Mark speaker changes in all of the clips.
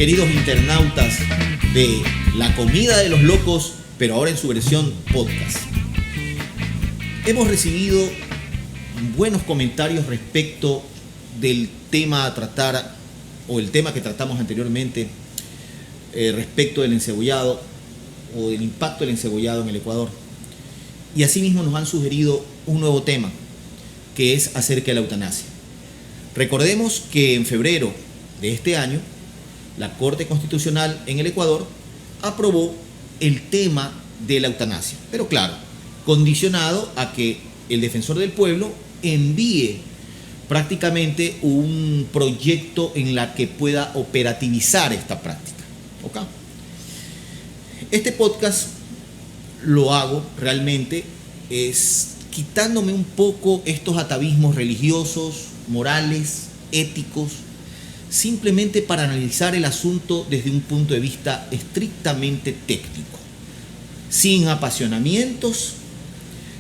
Speaker 1: queridos internautas de La Comida de los Locos, pero ahora en su versión podcast. Hemos recibido buenos comentarios respecto del tema a tratar, o el tema que tratamos anteriormente, respecto del encebollado o del impacto del encebollado en el Ecuador. Y asimismo nos han sugerido un nuevo tema, que es acerca de la eutanasia. Recordemos que en febrero de este año, la Corte Constitucional en el Ecuador aprobó el tema de la eutanasia. Pero claro, condicionado a que el defensor del pueblo envíe prácticamente un proyecto en la que pueda operativizar esta práctica. ¿Okay? Este podcast lo hago realmente es quitándome un poco estos atavismos religiosos, morales, éticos, simplemente para analizar el asunto desde un punto de vista estrictamente técnico, sin apasionamientos,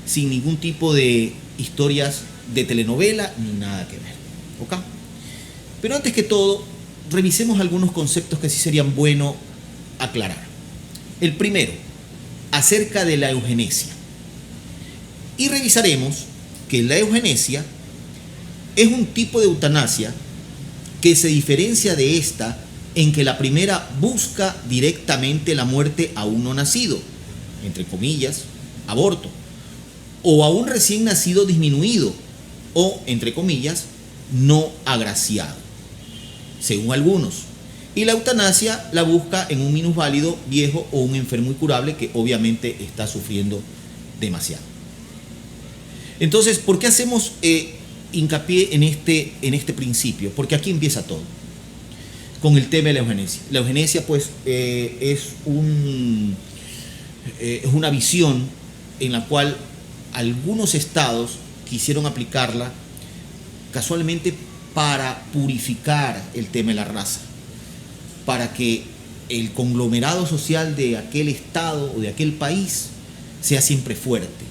Speaker 1: sin ningún tipo de historias de telenovela ni nada que ver. ¿Okay? Pero antes que todo, revisemos algunos conceptos que sí serían bueno aclarar. El primero, acerca de la eugenesia. Y revisaremos que la eugenesia es un tipo de eutanasia que se diferencia de esta en que la primera busca directamente la muerte a un no nacido, entre comillas, aborto, o a un recién nacido disminuido, o, entre comillas, no agraciado, según algunos. Y la eutanasia la busca en un minusválido, viejo o un enfermo incurable que obviamente está sufriendo demasiado. Entonces, ¿por qué hacemos hincapié en este principio? Porque aquí empieza todo, con el tema de la eugenesia. La eugenesia, pues, es una visión en la cual algunos estados quisieron aplicarla casualmente para purificar el tema de la raza, para que el conglomerado social de aquel estado o de aquel país sea siempre fuerte.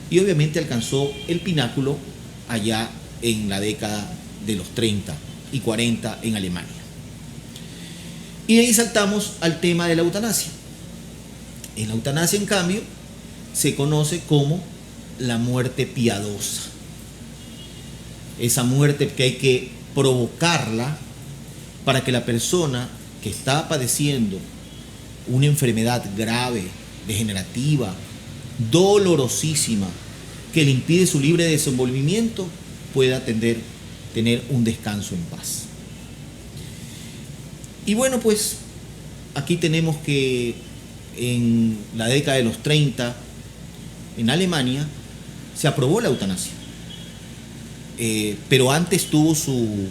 Speaker 1: Y obviamente alcanzó el pináculo allá en la década de los 30 y 40 en Alemania. Y ahí saltamos al tema de la eutanasia. En la eutanasia, en cambio, se conoce como la muerte piadosa. Esa muerte que hay que provocarla para que la persona que está padeciendo una enfermedad grave, degenerativa, dolorosísima, que le impide su libre desenvolvimiento, pueda tener un descanso en paz. Y bueno, pues aquí tenemos que en la década de los 30, en Alemania, se aprobó la eutanasia. Pero antes tuvo su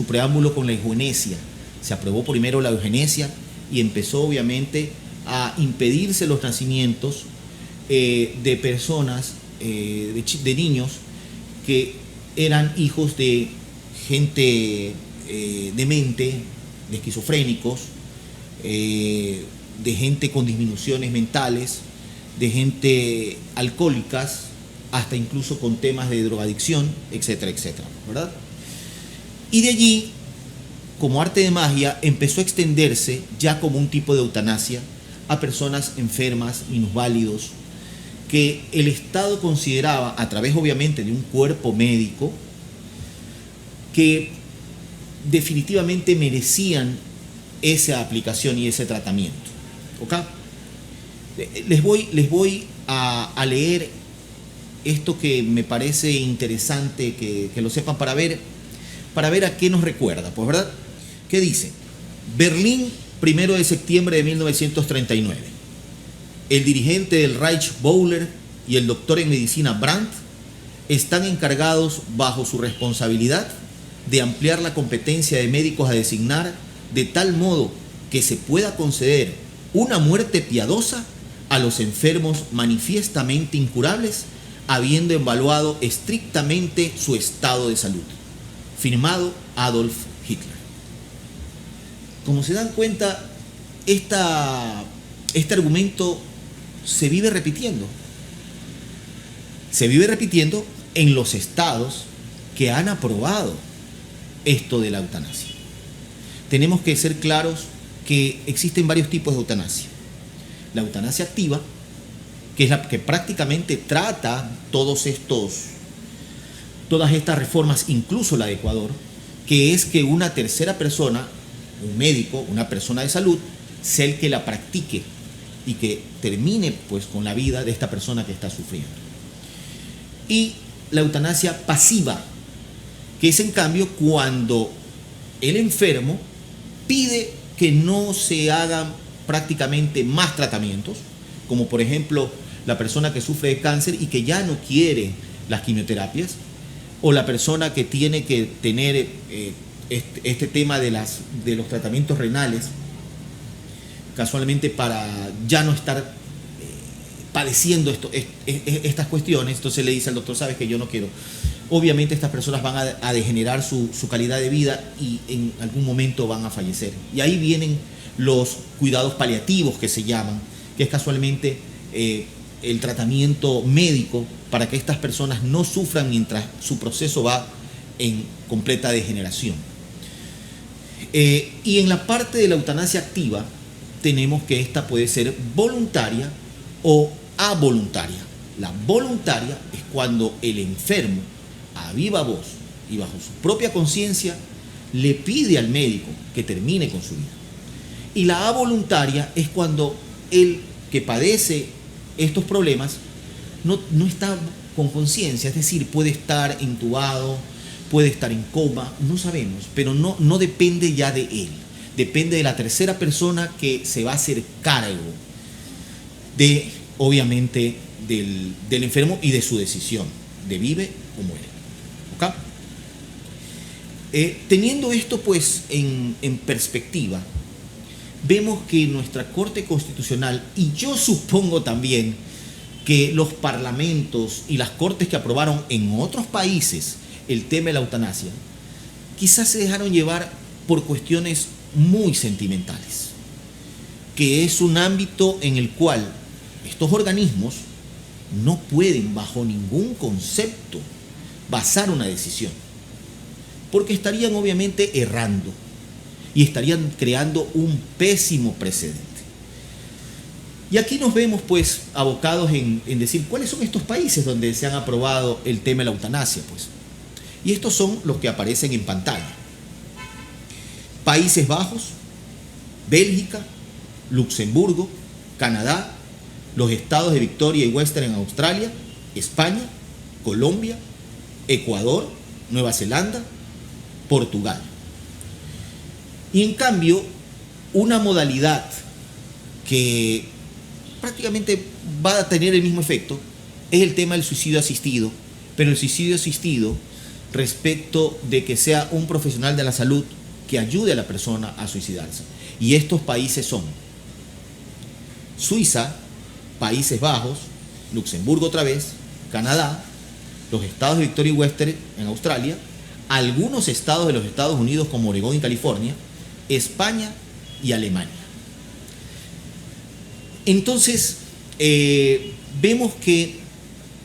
Speaker 1: preámbulo con la eugenesia. Se aprobó primero la eugenesia y empezó obviamente a impedirse los nacimientos de personas, de niños que eran hijos de gente demente, de esquizofrénicos, de gente con disminuciones mentales, de gente alcohólicas, hasta incluso con temas de drogadicción, etcétera, etcétera, ¿verdad? Y de allí, como arte de magia, empezó a extenderse ya como un tipo de eutanasia a personas enfermas, minusválidos, que el Estado consideraba, a través obviamente de un cuerpo médico, que definitivamente merecían esa aplicación y ese tratamiento. ¿Ok? Les voy a leer esto que me parece interesante que lo sepan para ver a qué nos recuerda, pues, ¿verdad? ¿Qué dice? Berlín, 1 de septiembre de 1939. El dirigente del Reich Bowler y el doctor en medicina Brandt están encargados, bajo su responsabilidad, de ampliar la competencia de médicos a designar de tal modo que se pueda conceder una muerte piadosa a los enfermos manifiestamente incurables, habiendo evaluado estrictamente su estado de salud. Firmado Adolf Hitler. Como se dan cuenta, este argumento se vive repitiendo. Se vive repitiendo en los estados que han aprobado esto de la eutanasia. Tenemos que ser claros que existen varios tipos de eutanasia. La eutanasia activa, que es la que prácticamente trata todas estas reformas, incluso la de Ecuador, que es que una tercera persona, un médico, una persona de salud, sea el que la practique y que termine pues con la vida de esta persona que está sufriendo. Y la eutanasia pasiva, que es en cambio cuando el enfermo pide que no se hagan prácticamente más tratamientos, como por ejemplo la persona que sufre de cáncer y que ya no quiere las quimioterapias, o la persona que tiene que tener este tema de los tratamientos renales, casualmente para ya no estar padeciendo estas cuestiones. Entonces le dice al doctor: sabes que yo no quiero. Obviamente estas personas van a degenerar su calidad de vida y en algún momento van a fallecer. Y ahí vienen los cuidados paliativos, que se llaman, que es casualmente el tratamiento médico para que estas personas no sufran mientras su proceso va en completa degeneración. Y en la parte de la eutanasia activa tenemos que esta puede ser voluntaria o avoluntaria. La voluntaria es cuando el enfermo, a viva voz y bajo su propia conciencia, le pide al médico que termine con su vida. Y la avoluntaria es cuando el que padece estos problemas no está con conciencia, es decir, puede estar intubado, puede estar en coma, no sabemos, pero no depende ya de él, depende de la tercera persona que se va a hacer cargo de, obviamente, del enfermo y de su decisión de vive o muere. ¿Okay? Teniendo esto pues en perspectiva, vemos que nuestra Corte Constitucional, y yo supongo también que los parlamentos y las cortes que aprobaron en otros países el tema de la eutanasia, quizás se dejaron llevar por cuestiones muy sentimentales, que es un ámbito en el cual estos organismos no pueden bajo ningún concepto basar una decisión, porque estarían obviamente errando y estarían creando un pésimo precedente. Y aquí nos vemos pues abocados en decir cuáles son estos países donde se han aprobado el tema de la eutanasia, pues. Y estos son los que aparecen en pantalla: Países Bajos, Bélgica, Luxemburgo, Canadá, los estados de Victoria y Western en Australia, España, Colombia, Ecuador, Nueva Zelanda, Portugal. Y en cambio, una modalidad que prácticamente va a tener el mismo efecto es el tema del suicidio asistido, pero el suicidio asistido respecto de que sea un profesional de la salud que ayude a la persona a suicidarse. Y estos países son Suiza, Países Bajos, Luxemburgo otra vez, Canadá, los estados de Victoria y Western en Australia, algunos estados de los Estados Unidos como Oregón y California, España y Alemania. Entonces, vemos que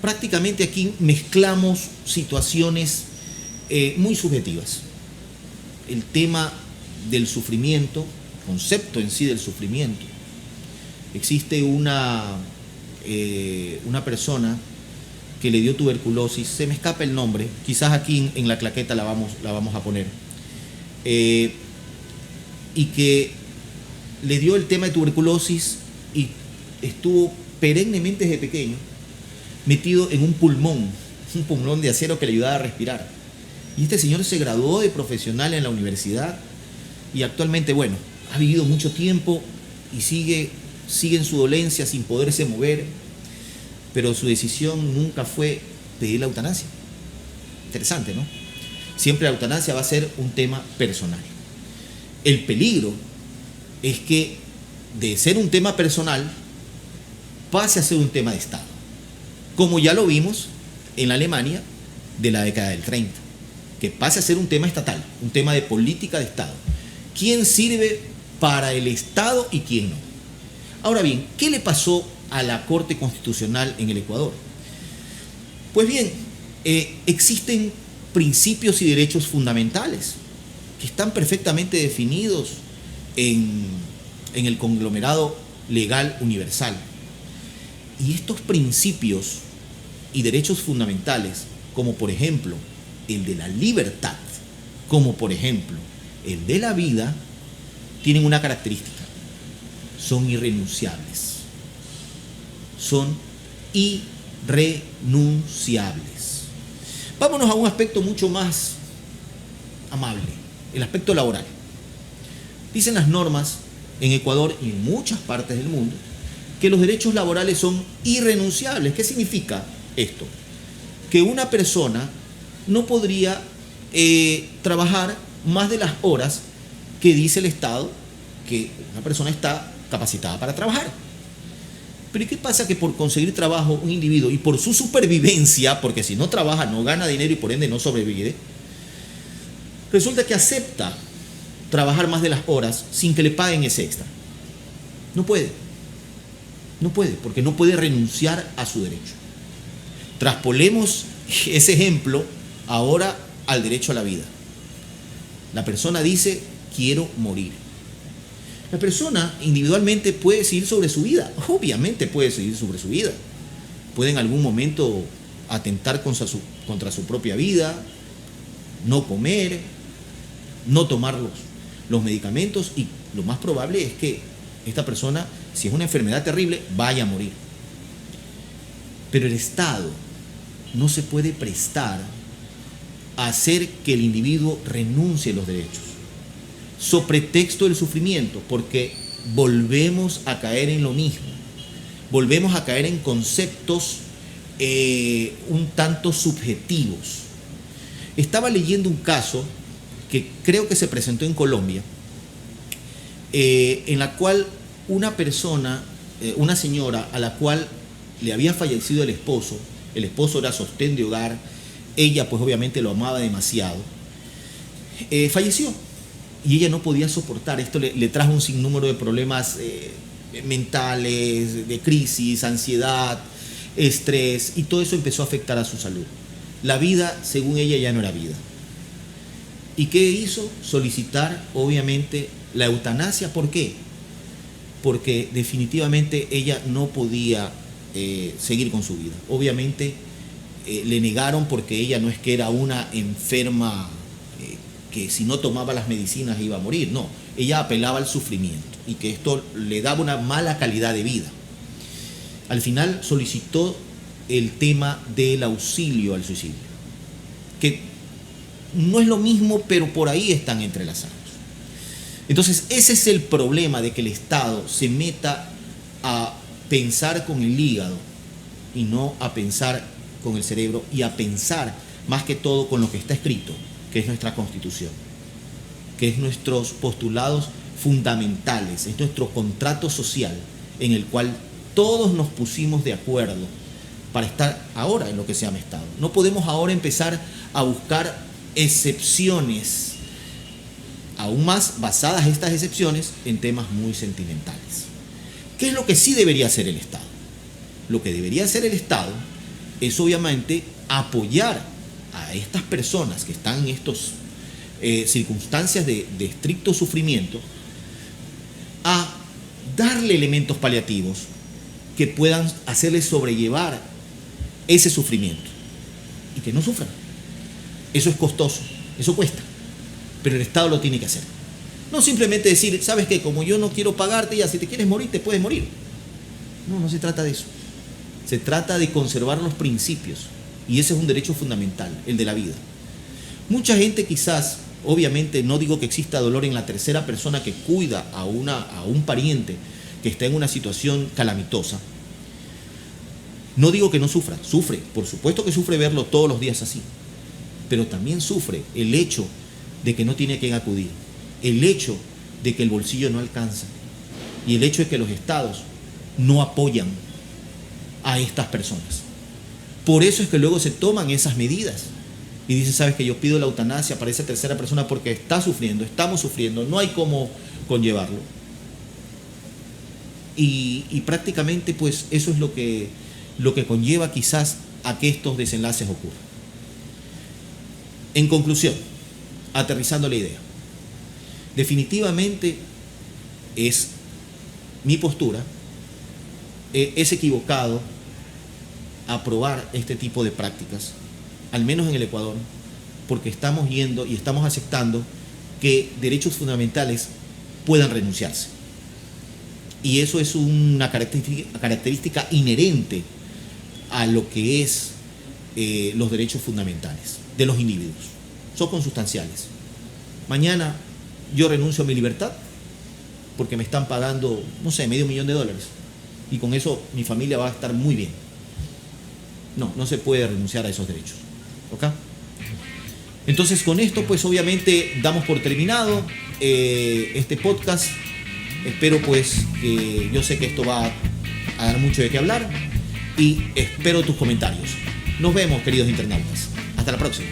Speaker 1: prácticamente aquí mezclamos situaciones muy subjetivas. El tema del sufrimiento, concepto en sí del sufrimiento. Existe una persona que le dio tuberculosis, se me escapa el nombre, quizás aquí en la claqueta la vamos a poner, y que le dio el tema de tuberculosis y estuvo perennemente desde pequeño metido en un pulmón de acero que le ayudaba a respirar. Y este señor se graduó de profesional en la universidad y actualmente, bueno, ha vivido mucho tiempo y sigue en su dolencia sin poderse mover, pero su decisión nunca fue pedir la eutanasia. Interesante, ¿no? Siempre la eutanasia va a ser un tema personal. El peligro es que de ser un tema personal pase a ser un tema de Estado, como ya lo vimos en la Alemania de la década del 30, que pase a ser un tema estatal, un tema de política de Estado. ¿Quién sirve para el Estado y quién no? Ahora bien, ¿qué le pasó a la Corte Constitucional en el Ecuador? Pues bien, existen principios y derechos fundamentales que están perfectamente definidos en en el conglomerado legal universal. Y estos principios y derechos fundamentales, como por ejemplo el de la libertad, como por ejemplo el de la vida, tienen una característica: son irrenunciables. Son irrenunciables. Vámonos a un aspecto mucho más amable, el aspecto laboral. Dicen las normas en Ecuador y en muchas partes del mundo que los derechos laborales son irrenunciables. ¿Qué significa esto? Que una persona no podría trabajar más de las horas que dice el Estado que una persona está capacitada para trabajar. Pero ¿y qué pasa? Que por conseguir trabajo un individuo y por su supervivencia, porque si no trabaja no gana dinero y por ende no sobrevive, resulta que acepta trabajar más de las horas sin que le paguen ese extra. No puede, porque no puede renunciar a su derecho. Traspolemos ese ejemplo ahora al derecho a la vida. La persona dice: quiero morir. La persona individualmente puede decidir sobre su vida. Obviamente puede decidir sobre su vida. Puede en algún momento atentar contra su propia vida, no comer, no tomar los medicamentos, y lo más probable es que esta persona, si es una enfermedad terrible, vaya a morir. Pero el Estado no se puede prestar a hacer que el individuo renuncie a los derechos, so pretexto del sufrimiento, porque volvemos a caer en lo mismo. Volvemos a caer en conceptos un tanto subjetivos. Estaba leyendo un caso que creo que se presentó en Colombia, en la cual una persona, una señora a la cual le había fallecido el esposo era sostén de hogar, ella pues obviamente lo amaba demasiado, falleció y ella no podía soportar. Esto le trajo un sinnúmero de problemas mentales, de crisis, ansiedad, estrés, y todo eso empezó a afectar a su salud. La vida, según ella, ya no era vida. ¿Y qué hizo? Solicitar, obviamente, la eutanasia. ¿Por qué? Porque definitivamente ella no podía seguir con su vida. Obviamente le negaron, porque ella no es que era una enferma que si no tomaba las medicinas iba a morir. No, ella apelaba al sufrimiento y que esto le daba una mala calidad de vida. Al final solicitó el tema del auxilio al suicidio, que no es lo mismo, pero por ahí están entrelazados. Entonces ese es el problema, de que el Estado se meta a pensar con el hígado y no a pensar con el cerebro, y a pensar más que todo con lo que está escrito, que es nuestra Constitución, que es nuestros postulados fundamentales, es nuestro contrato social en el cual todos nos pusimos de acuerdo para estar ahora en lo que se llama Estado. No podemos ahora empezar a buscar excepciones, aún más basadas estas excepciones en temas muy sentimentales. ¿Qué es lo que sí debería hacer el Estado? Lo que debería hacer el Estado es obviamente apoyar a estas personas que están en estas circunstancias de estricto sufrimiento, a darle elementos paliativos que puedan hacerles sobrellevar ese sufrimiento y que no sufran. Eso es costoso, eso cuesta, pero el Estado lo tiene que hacer. No simplemente decir: ¿sabes qué? Como yo no quiero pagarte, ya si te quieres morir, te puedes morir. No se trata de eso. Se trata de conservar los principios, y ese es un derecho fundamental, el de la vida. Mucha gente quizás, obviamente no digo que exista dolor en la tercera persona que cuida a un pariente que está en una situación calamitosa. No digo que no sufra, sufre, por supuesto que sufre verlo todos los días así, pero también sufre el hecho de que no tiene quien acudir, el hecho de que el bolsillo no alcanza, y el hecho de que los estados no apoyan a estas personas. Por eso es que luego se toman esas medidas y dicen: sabes que yo pido la eutanasia para esa tercera persona porque está sufriendo, estamos sufriendo, no hay cómo conllevarlo. Y prácticamente pues eso es lo que conlleva quizás a que estos desenlaces ocurran. En conclusión, aterrizando la idea, definitivamente es mi postura, es equivocado aprobar este tipo de prácticas, al menos en el Ecuador, porque estamos yendo y estamos aceptando que derechos fundamentales puedan renunciarse. Y eso es una característica inherente a lo que es los derechos fundamentales de los individuos. Son consustanciales. Mañana yo renuncio a mi libertad porque me están pagando, no sé, $500,000 y con eso mi familia va a estar muy bien. No se puede renunciar a esos derechos. ¿Ok? Entonces con esto pues obviamente damos por terminado este podcast. Espero pues que yo sé que esto va a dar mucho de qué hablar y espero tus comentarios. Nos vemos, queridos internautas. Hasta la próxima.